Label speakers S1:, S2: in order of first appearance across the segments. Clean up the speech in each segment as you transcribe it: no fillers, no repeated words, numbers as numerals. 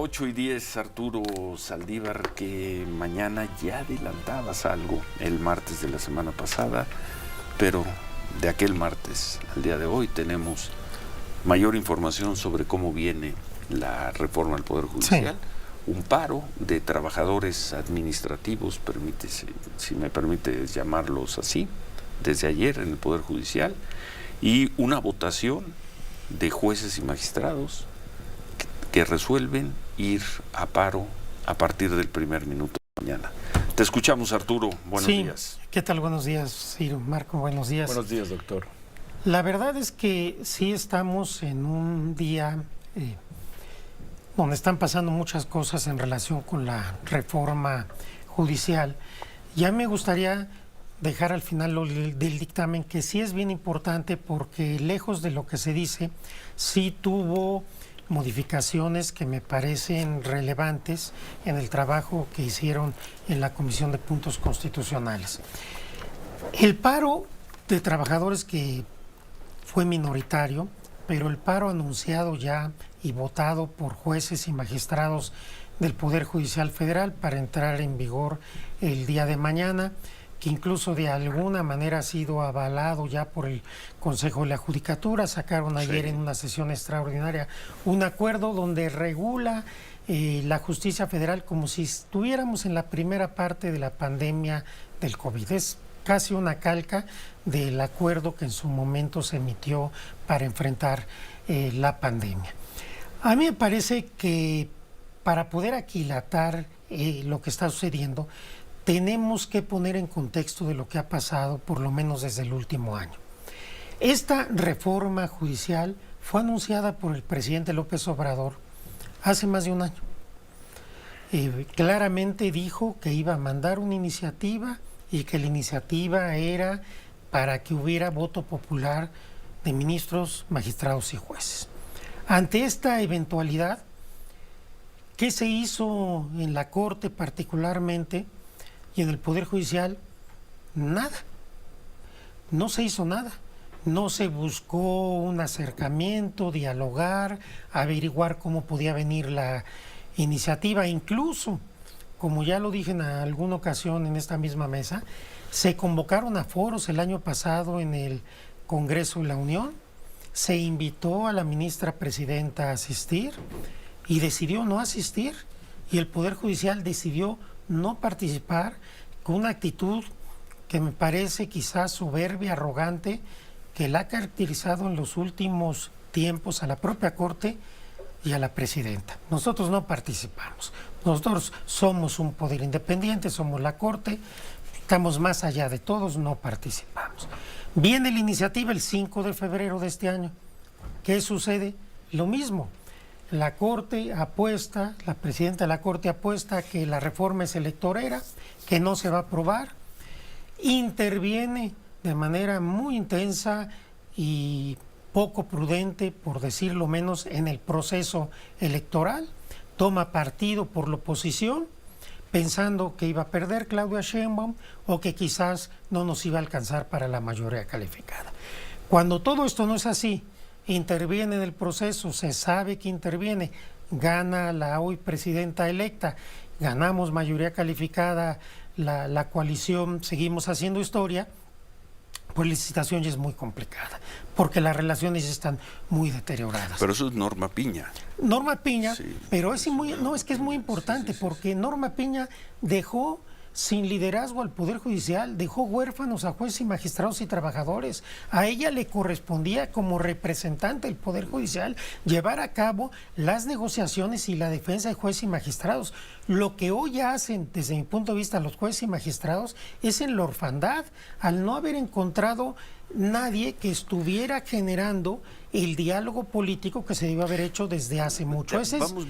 S1: 8:10, Arturo Saldívar, que mañana ya adelantabas algo el martes de la semana pasada, pero de aquel martes al día de hoy tenemos mayor información sobre cómo viene la reforma del Poder Judicial. Sí. Un paro de trabajadores administrativos, si me permites llamarlos así, desde ayer en el Poder Judicial, y una votación de jueces y magistrados que resuelven ir a paro a partir del primer minuto de mañana. Te escuchamos, Arturo. Buenos días.
S2: ¿Qué tal? Buenos días, Ciro. Marco, buenos días.
S3: Buenos días, doctor.
S2: La verdad es que sí estamos en un día donde están pasando muchas cosas en relación con la reforma judicial. Ya me gustaría dejar al final del dictamen que sí es bien importante, porque lejos de lo que se dice, sí tuvo modificaciones que me parecen relevantes en el trabajo que hicieron en la Comisión de Puntos Constitucionales. El paro de trabajadores, que fue minoritario, pero el paro anunciado ya y votado por jueces y magistrados del Poder Judicial Federal para entrar en vigor el día de mañana, que incluso de alguna manera ha sido avalado ya por el Consejo de la Judicatura. Sacaron ayer en una sesión extraordinaria un acuerdo donde regula la justicia federal como si estuviéramos en la primera parte de la pandemia del COVID. Es casi una calca del acuerdo que en su momento se emitió para enfrentar la pandemia. A mí me parece que para poder aquilatar lo que está sucediendo, tenemos que poner en contexto de lo que ha pasado, por lo menos desde el último año. Esta reforma judicial fue anunciada por el presidente López Obrador hace más de un año. Claramente dijo que iba a mandar una iniciativa y que la iniciativa era para que hubiera voto popular de ministros, magistrados y jueces. Ante esta eventualidad, ¿qué se hizo en la Corte particularmente? Y en el Poder Judicial, nada. No se hizo nada. No se buscó un acercamiento, dialogar, averiguar cómo podía venir la iniciativa. Incluso, como ya lo dije en alguna ocasión en esta misma mesa, se convocaron a foros el año pasado en el Congreso de la Unión, se invitó a la ministra presidenta a asistir y decidió no asistir, y el Poder Judicial decidió no participar, con una actitud que me parece quizás soberbia, arrogante, que la ha caracterizado en los últimos tiempos a la propia Corte y a la presidenta. Nosotros no participamos, nosotros somos un poder independiente, somos la Corte, estamos más allá de todos, no participamos. Viene la iniciativa el 5 de febrero de este año. ¿Qué sucede? Lo mismo. La Corte apuesta, la presidenta de la Corte apuesta que la reforma es electorera, que no se va a aprobar. Interviene de manera muy intensa y poco prudente, por decirlo menos, en el proceso electoral. Toma partido por la oposición, pensando que iba a perder Claudia Sheinbaum o que quizás no nos iba a alcanzar para la mayoría calificada. Cuando todo esto no es así, interviene en el proceso, se sabe que interviene, gana la hoy presidenta electa, ganamos mayoría calificada, la coalición, seguimos haciendo historia, pues la situación ya es muy complicada, porque las relaciones están muy deterioradas.
S1: Pero eso es Norma Piña.
S2: Norma Piña,
S1: sí,
S2: pero es que es muy importante, porque Norma Piña dejó sin liderazgo al Poder Judicial, dejó huérfanos a jueces y magistrados y trabajadores. A ella le correspondía, como representante del Poder Judicial, llevar a cabo las negociaciones y la defensa de jueces y magistrados. Lo que hoy hacen, desde mi punto de vista, los jueces y magistrados, es en la orfandad, al no haber encontrado nadie que estuviera generando el diálogo político que se debe haber hecho desde hace mucho.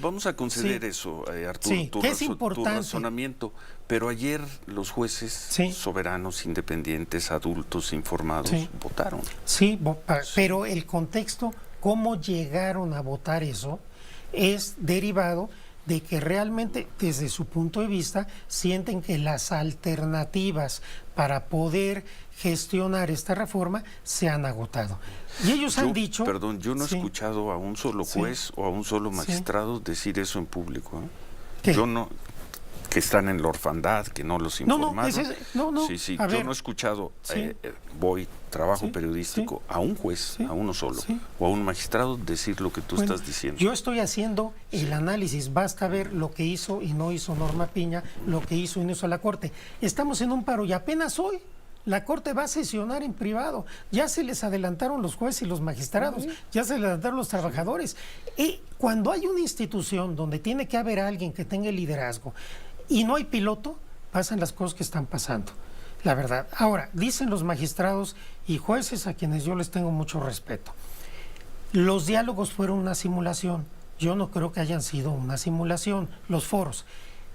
S1: Vamos a conceder eso, Arturo,
S2: sí, que es importante.
S1: Tu razonamiento. Pero ayer los jueces soberanos, independientes, adultos, informados, votaron.
S2: Sí, pero el contexto, cómo llegaron a votar eso, es derivado de que realmente, desde su punto de vista, sienten que las alternativas para poder gestionar esta reforma se han agotado. Y ellos han dicho...
S1: Perdón, yo no he
S2: sí,
S1: escuchado a un solo juez o a un solo magistrado decir eso en público.
S2: ¿Qué?
S1: Yo no... Que están en la orfandad, que no los informaron.
S2: No.
S1: Sí,
S2: A
S1: yo
S2: ver,
S1: no he escuchado,
S2: sí,
S1: trabajo
S2: sí,
S1: periodístico, a un juez, a uno solo,
S2: sí.
S1: o a un magistrado decir lo que tú
S2: Bueno,
S1: estás diciendo.
S2: yo estoy haciendo el análisis, basta ver lo que hizo y no hizo Norma Piña, lo que hizo y no hizo la Corte. Estamos en un paro y apenas hoy la Corte va a sesionar en privado. Ya se les adelantaron los jueces y los magistrados, ya se les adelantaron los trabajadores. Y cuando hay una institución donde tiene que haber alguien que tenga el liderazgo y no hay piloto, pasan las cosas que están pasando, la verdad. Ahora, dicen los magistrados y jueces a quienes yo les tengo mucho respeto, los diálogos fueron una simulación. Yo no creo que hayan sido una simulación, los foros.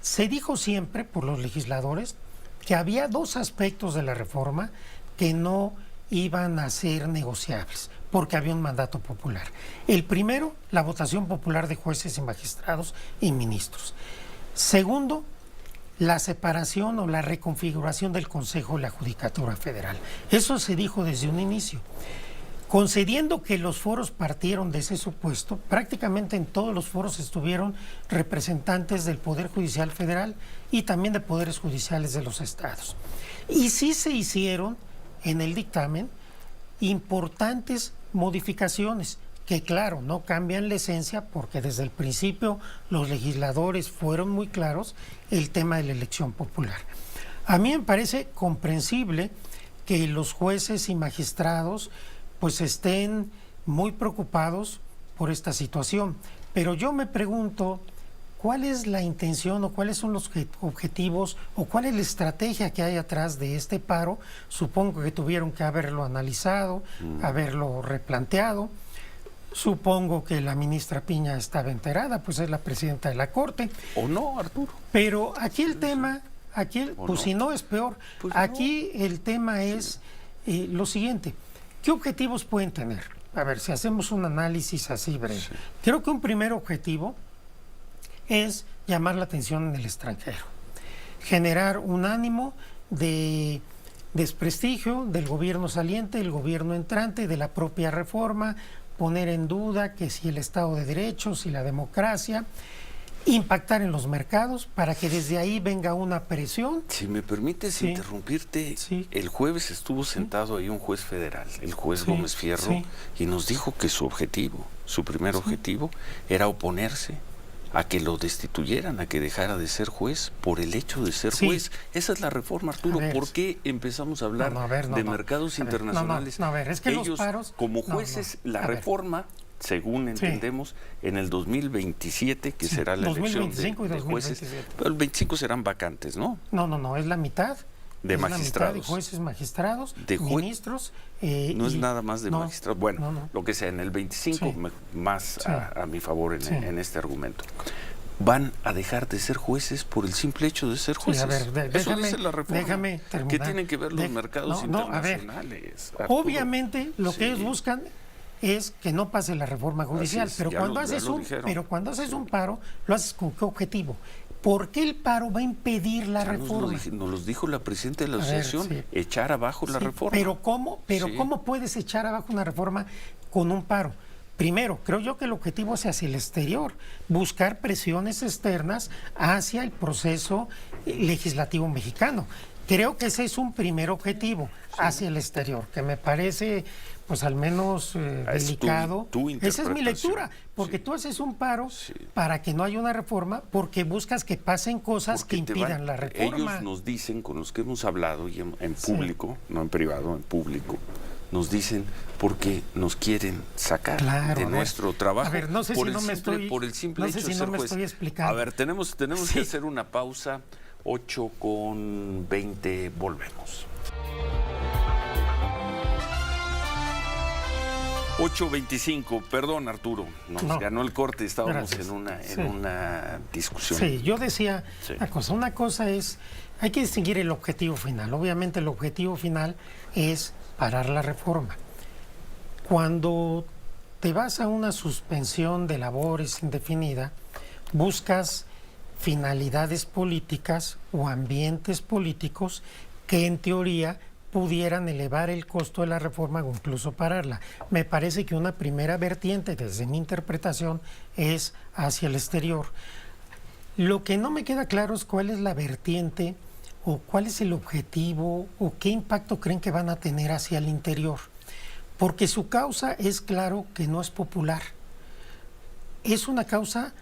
S2: Se dijo siempre por los legisladores que había dos aspectos de la reforma que no iban a ser negociables, porque había un mandato popular. El primero, la votación popular de jueces y magistrados y ministros. Segundo, la separación o la reconfiguración del Consejo de la Judicatura Federal. Eso se dijo desde un inicio. Concediendo que los foros partieron de ese supuesto, prácticamente en todos los foros estuvieron representantes del Poder Judicial Federal y también de poderes judiciales de los estados. Y sí se hicieron en el dictamen importantes modificaciones que, claro, no cambian la esencia, porque desde el principio los legisladores fueron muy claros, el tema de la elección popular. A mí me parece comprensible que los jueces y magistrados pues estén muy preocupados por esta situación, pero yo me pregunto cuál es la intención o cuáles son los objetivos o cuál es la estrategia que hay atrás de este paro. Supongo que tuvieron que haberlo analizado, haberlo replanteado. Supongo que la ministra Piña estaba enterada, pues es la presidenta de la Corte.
S1: ¿O no, Arturo?
S2: Pero aquí el tema, pues
S1: no.
S2: si no es peor,
S1: Pues
S2: aquí el tema es lo siguiente. ¿Qué objetivos pueden tener? A ver, si hacemos un análisis así breve. Sí. Creo que un primer objetivo es llamar la atención en el extranjero, generar un ánimo de desprestigio del gobierno saliente, del gobierno entrante, de la propia reforma, poner en duda que si el Estado de Derecho, si la democracia, impactar en los mercados para que desde ahí venga una presión.
S1: Si me permites interrumpirte, el jueves estuvo sentado ahí un juez federal, el juez Gómez Fierro, y nos dijo que su objetivo, su primer objetivo, era oponerse a que lo destituyeran, a que dejara de ser juez por el hecho de ser juez. Esa es la reforma, Arturo. ¿Por qué empezamos a hablar de mercados internacionales?
S2: Es que
S1: ellos,
S2: los paros...
S1: como jueces, la reforma... según entendemos, en el 2027, que será la elección de jueces, pero el 25 serán vacantes, ¿no?
S2: No, es la mitad.
S1: De magistrados.
S2: La mitad de jueces, magistrados, ministros.
S1: No es nada más de magistrados. Bueno, lo que sea, en el 25, más a mi favor en este argumento. Van a dejar de ser jueces por el simple hecho de ser jueces.
S2: A ver,
S1: eso dice la reforma.
S2: Déjame terminar.
S1: ¿Qué tienen que ver los mercados internacionales?
S2: A ver, obviamente, lo que ellos buscan es que no pase la reforma judicial, pero cuando haces un paro, lo haces con qué objetivo. ¿Por qué el paro va a impedir la reforma?
S1: Nos lo dijo la presidenta de la asociación, echar abajo la reforma.
S2: Pero ¿cómo puedes echar abajo una reforma con un paro? Primero, creo yo que el objetivo es hacia el exterior, buscar presiones externas hacia el proceso legislativo mexicano. Creo que ese es un primer objetivo, hacia el exterior, que me parece, pues al menos delicado. Esa es mi lectura, porque tú haces un paro para que no haya una reforma, porque buscas que pasen cosas que impidan la reforma.
S1: Ellos nos dicen, con los que hemos hablado, y en público, no en privado, en público, nos dicen porque nos quieren sacar de nuestro trabajo.
S2: A ver, no sé si no me estoy...
S1: Por el simple hecho de ser juez.
S2: Estoy explicando.
S1: A ver, tenemos que hacer una pausa. 8:20, volvemos. 8:25, perdón Arturo, nos ganó el corte, estábamos en una discusión.
S2: Sí, yo decía una cosa es, hay que distinguir el objetivo final. Obviamente el objetivo final es parar la reforma. Cuando te vas a una suspensión de labores indefinida, buscas finalidades políticas o ambientes políticos que en teoría pudieran elevar el costo de la reforma o incluso pararla. Me parece que una primera vertiente, desde mi interpretación, es hacia el exterior. Lo que no me queda claro es cuál es la vertiente o cuál es el objetivo o qué impacto creen que van a tener hacia el interior. Porque su causa es claro que no es popular. Es una causa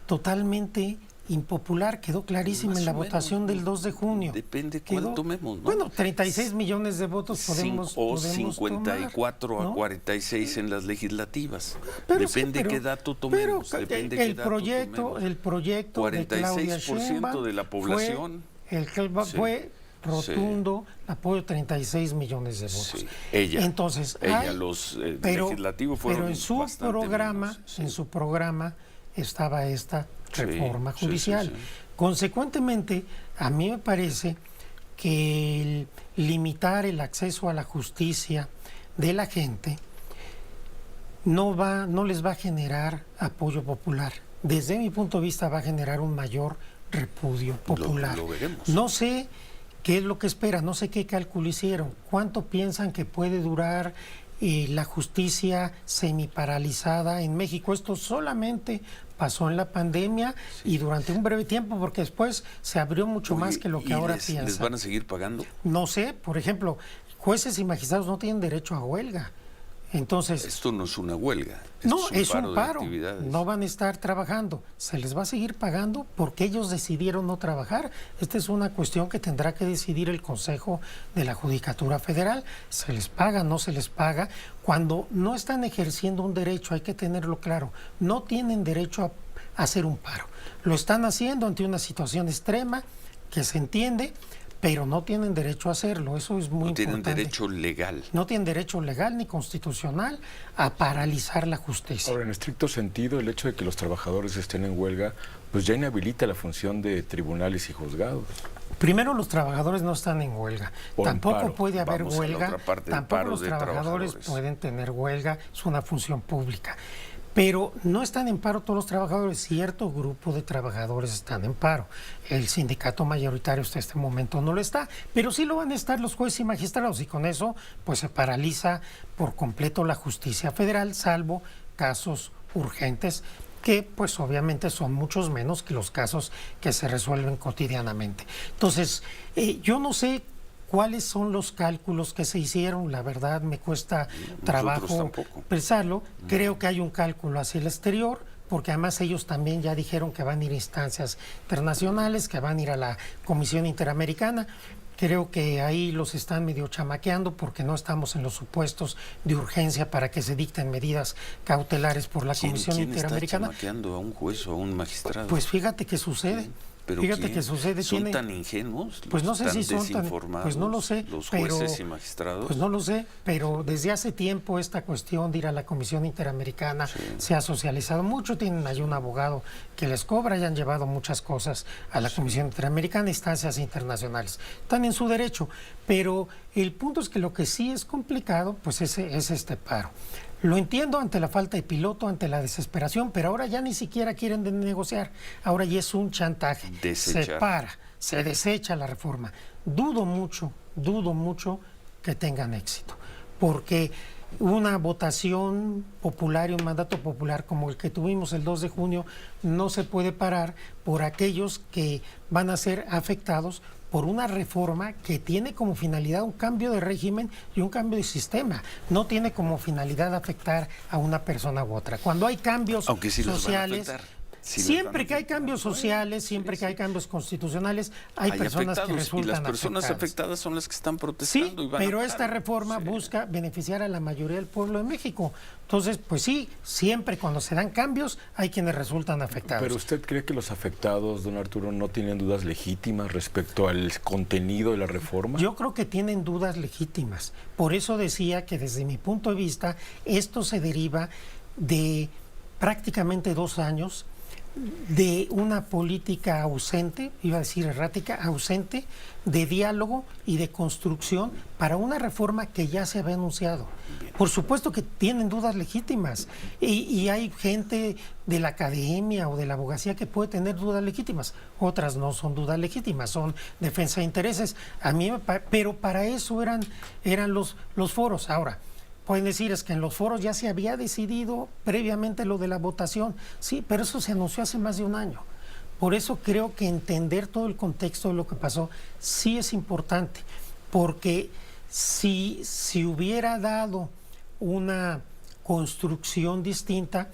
S2: totalmente impopular, quedó clarísima en la votación del 2 de junio.
S1: Depende cuál tomemos, ¿no?
S2: Bueno, 36 millones de votos podemos
S1: o
S2: podemos
S1: 54
S2: tomar,
S1: a
S2: ¿no?
S1: 46 en las legislativas.
S2: Pero
S1: Depende
S2: sí,
S1: qué dato tomemos.
S2: Pero
S1: Depende qué
S2: el
S1: dato
S2: proyecto,
S1: tomemos.
S2: el proyecto de Claudia
S1: 46%
S2: Sheinbaum
S1: de la población.
S2: fue rotundo, apoyo 36 millones de votos.
S1: Sí, ella.
S2: Entonces,
S1: los legislativos fueron
S2: pero en su
S1: bastante
S2: programa,
S1: menos, sí.
S2: en su programa estaba esta reforma
S1: Sí,
S2: judicial.
S1: sí, sí.
S2: Consecuentemente, a mí me parece que el limitar el acceso a la justicia de la gente no les va a generar apoyo popular. Desde mi punto de vista va a generar un mayor repudio popular.
S1: Lo veremos.
S2: No sé qué es lo que espera, no sé qué cálculo hicieron, cuánto piensan que puede durar la justicia semiparalizada en México. Esto solamente pasó en la pandemia y durante un breve tiempo, porque después se abrió mucho más que lo que ahora piensan.
S1: ¿Les van a seguir pagando?
S2: No sé, por ejemplo, jueces y magistrados no tienen derecho a huelga. Entonces,
S1: Esto no es una huelga.
S2: no,
S1: esto
S2: es un
S1: de
S2: paro.
S1: actividades.
S2: No van a estar trabajando. Se les va a seguir pagando porque ellos decidieron no trabajar. Esta es una cuestión que tendrá que decidir el Consejo de la Judicatura Federal. Se les paga, no se les paga. Cuando no están ejerciendo un derecho, hay que tenerlo claro. No tienen derecho a hacer un paro. Lo están haciendo ante una situación extrema que se entiende, pero no tienen derecho a hacerlo. Eso es muy importante.
S1: No tienen derecho legal.
S2: No tienen derecho legal ni constitucional a paralizar la justicia.
S3: Ahora, en estricto sentido, el hecho de que los trabajadores estén en huelga, pues ya inhabilita la función de tribunales y juzgados.
S2: Primero, los trabajadores no están en huelga.
S3: Por
S2: Tampoco
S3: paro.
S2: puede haber
S1: Vamos a la
S2: huelga.
S1: otra parte, el
S2: Tampoco
S1: paro
S2: los
S1: de
S2: trabajadores
S1: trabajadores.
S2: pueden tener huelga. Es una función pública. Pero no están en paro todos los trabajadores. Cierto grupo de trabajadores están en paro. El sindicato mayoritario hasta este momento no lo está. Pero sí lo van a estar los jueces y magistrados. Y con eso pues se paraliza por completo la justicia federal, salvo casos urgentes, que pues obviamente son muchos menos que los casos que se resuelven cotidianamente. Entonces, yo no sé cuáles son los cálculos que se hicieron, la verdad me cuesta trabajo
S1: tampoco.
S2: pensarlo. Creo que hay un cálculo hacia el exterior, porque además ellos también ya dijeron que van a ir a instancias internacionales, que van a ir a la Comisión Interamericana. Creo que ahí los están medio chamaqueando porque no estamos en los supuestos de urgencia para que se dicten medidas cautelares por la Comisión Interamericana.
S1: ¿Quién está chamaqueando a un juez o a un magistrado?
S2: Pues fíjate que sucede.
S1: ¿Pero
S2: Fíjate
S1: quién?
S2: que sucede.
S1: ¿Son tan ingenuos?
S2: Pues no sé
S1: tan
S2: si son tan,
S1: desinformados,
S2: pues no lo sé,
S1: los
S2: pero,
S1: jueces y magistrados.
S2: Pues no lo sé, pero desde hace tiempo esta cuestión de ir a la Comisión Interamericana se ha socializado mucho. Tienen ahí un abogado que les cobra y han llevado muchas cosas a la Comisión Interamericana, instancias internacionales. Están en su derecho, pero el punto es que lo que sí es complicado pues es este paro. Lo entiendo ante la falta de piloto, ante la desesperación, pero ahora ya ni siquiera quieren negociar. Ahora ya es un chantaje.
S1: Desechar.
S2: Se desecha la reforma. Dudo mucho que tengan éxito, porque una votación popular y un mandato popular como el que tuvimos el 2 de junio no se puede parar por aquellos que van a ser afectados por una reforma que tiene como finalidad un cambio de régimen y un cambio de sistema. No tiene como finalidad afectar a una persona u otra. Cuando hay cambios
S1: Aunque sí
S2: sociales,
S1: los van a afectar. Sí
S2: siempre que hay cambios sociales, siempre que hay cambios constitucionales, hay personas que resultan
S1: y las personas afectadas son las que están protestando.
S2: Sí,
S1: y van
S2: pero
S1: a
S2: esta
S1: parar.
S2: reforma busca beneficiar a la mayoría del pueblo de México. Entonces, pues sí, siempre cuando se dan cambios hay quienes resultan afectados.
S3: ¿Pero usted cree que los afectados, don Arturo, no tienen dudas legítimas respecto al contenido de la reforma?
S2: Yo creo que tienen dudas legítimas. Por eso decía que desde mi punto de vista esto se deriva de prácticamente 2 años de una política ausente, iba a decir errática, ausente, de diálogo y de construcción para una reforma que ya se había anunciado. Por supuesto que tienen dudas legítimas y hay gente de la academia o de la abogacía que puede tener dudas legítimas, otras no son dudas legítimas, son defensa de intereses. Pero para eso eran los foros. Ahora, pueden decir es que en los foros ya se había decidido previamente lo de la votación. Sí, pero eso se anunció hace más de un año. Por eso creo que entender todo el contexto de lo que pasó sí es importante, porque si hubiera dado una construcción distinta,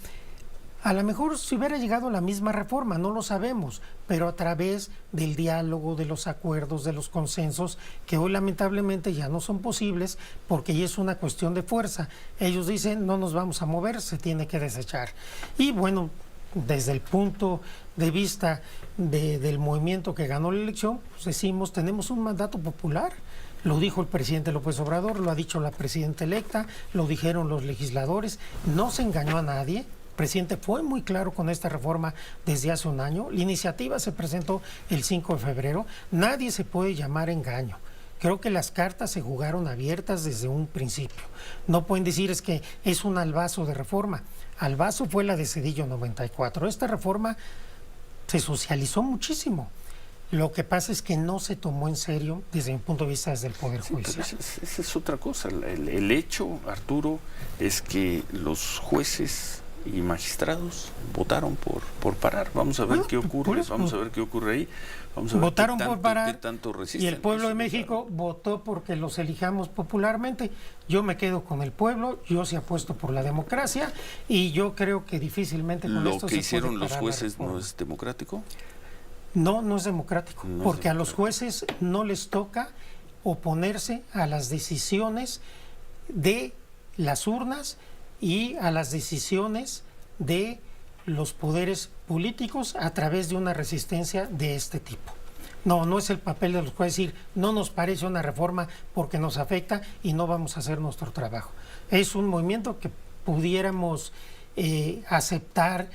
S2: a lo mejor se hubiera llegado a la misma reforma, no lo sabemos, pero a través del diálogo, de los acuerdos, de los consensos, que hoy lamentablemente ya no son posibles porque ya es una cuestión de fuerza. Ellos dicen, no nos vamos a mover, se tiene que desechar. Y bueno, desde el punto de vista del movimiento que ganó la elección, pues decimos, tenemos un mandato popular. Lo dijo el presidente López Obrador, lo ha dicho la presidenta electa, lo dijeron los legisladores, no se engañó a nadie. El presidente fue muy claro con esta reforma desde hace un año. La iniciativa se presentó el 5 de febrero. Nadie se puede llamar engaño. Creo que las cartas se jugaron abiertas desde un principio. No pueden decir es que es un albazo de reforma. Albazo fue la de Zedillo 94. Esta reforma se socializó muchísimo. Lo que pasa es que no se tomó en serio desde mi punto de vista desde el Poder Judicial.
S1: Esa es otra cosa. El hecho, Arturo, es que los jueces y magistrados votaron por parar. Vamos a ver qué ocurre, vamos a ver qué ocurre ahí. Vamos a ver
S2: votaron
S1: qué tanto,
S2: por parar
S1: qué tanto resisten.
S2: y el pueblo de México votó porque los elijamos popularmente. Yo me quedo con el pueblo, yo sí apuesto por la democracia y yo creo que difícilmente con
S1: ¿Lo
S2: esto
S1: que
S2: se
S1: hicieron
S2: puede
S1: los
S2: parar la
S1: jueces
S2: reforma.
S1: no es democrático?
S2: No, no es democrático,
S1: No es
S2: porque a los
S1: democrático.
S2: jueces no les toca oponerse a las decisiones de las urnas y a las decisiones de los poderes políticos a través de una resistencia de este tipo. No, no es el papel de los jueces decir, no nos parece una reforma porque nos afecta y no vamos a hacer nuestro trabajo. Es un movimiento que pudiéramos aceptar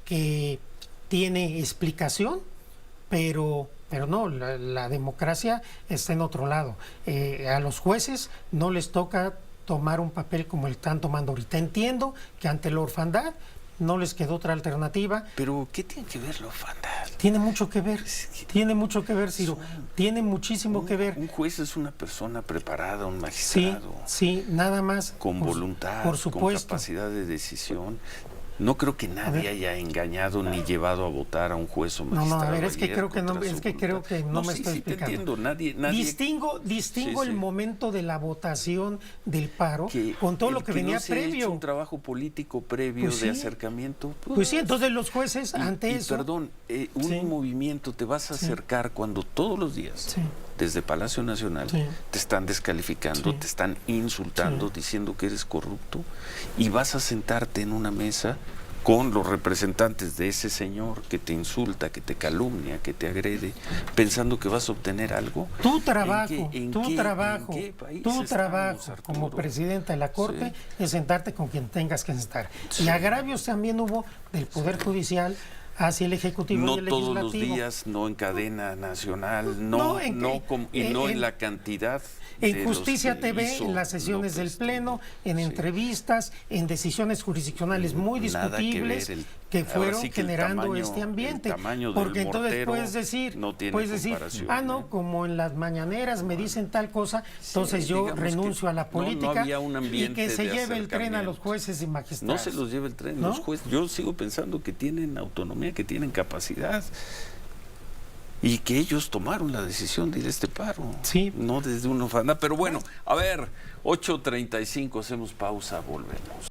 S2: que tiene explicación, pero no, la democracia está en otro lado. A los jueces no les toca tomar un papel como el están tomando ahorita. Entiendo que ante la orfandad no les quedó otra alternativa.
S1: Pero, ¿qué tiene que ver la orfandad?
S2: Tiene mucho que ver, Ciro. Tiene muchísimo que ver.
S1: Un juez es una persona preparada, un
S2: Sí,
S1: magistrado.
S2: sí, nada más.
S1: Con voluntad,
S2: por
S1: con
S2: supuesto.
S1: capacidad de decisión. No creo que nadie haya engañado ni llevado a votar a un juez o magistrado.
S2: No, a ver, es que
S1: ayer
S2: creo que no,
S1: contra
S2: es
S1: su
S2: que creo
S1: voluntad.
S2: que no me
S1: sí,
S2: estoy
S1: sí, te
S2: explicando.
S1: entiendo. Nadie.
S2: Distingo
S1: Sí,
S2: el
S1: sí.
S2: momento de la votación del paro con todo lo que venía
S1: no se ha hecho
S2: previo.
S1: un trabajo político previo
S2: Pues
S1: de
S2: sí.
S1: acercamiento.
S2: Pues sí, entonces los jueces ante eso.
S1: Perdón, un
S2: Sí.
S1: movimiento te vas a acercar cuando todos los días,
S2: Sí.
S1: desde Palacio Nacional,
S2: Sí.
S1: te están descalificando,
S2: Sí.
S1: te están insultando,
S2: Sí.
S1: diciendo que eres corrupto, y vas a sentarte en una mesa con los representantes de ese señor que te insulta, que te calumnia, que te agrede, pensando que vas a obtener algo.
S2: Tu trabajo,
S1: ¿En
S2: tu
S1: qué
S2: trabajo
S1: estamos, Arturo?
S2: como presidenta de la Corte es sentarte con quien tengas que sentar.
S1: Sí.
S2: Y agravios también hubo del Poder Judicial hacia el Ejecutivo
S1: No
S2: y el
S1: todos
S2: Legislativo.
S1: los días, no en cadena nacional,
S2: No,
S1: no en la cantidad.
S2: En
S1: de los
S2: Justicia
S1: que
S2: TV,
S1: hizo
S2: en las sesiones del
S1: López
S2: Pleno, en
S1: Sí.
S2: entrevistas, en decisiones jurisdiccionales muy
S1: Nada que
S2: discutibles
S1: ver,
S2: que
S1: ahora
S2: fueron
S1: sí que el
S2: generando
S1: tamaño-
S2: este ambiente.
S1: el tamaño del
S2: Porque entonces
S1: mortero
S2: puedes decir,
S1: no tiene comparación,
S2: no, como en las mañaneras me dicen tal cosa, entonces yo
S1: digamos
S2: renuncio
S1: que
S2: a la
S1: no
S2: política
S1: había un
S2: y
S1: ambiente
S2: que se
S1: de
S2: lleve el tren a los
S1: acercamiento.
S2: jueces y
S1: No
S2: magistrados.
S1: se los lleva el tren,
S2: ¿No?
S1: los jueces. Yo sigo pensando que tienen autonomía, que tienen capacidad. Y que ellos tomaron la decisión de ir a este paro.
S2: Sí.
S1: No desde una orfandad. Pero bueno, a ver, 8:35, hacemos pausa, volvemos.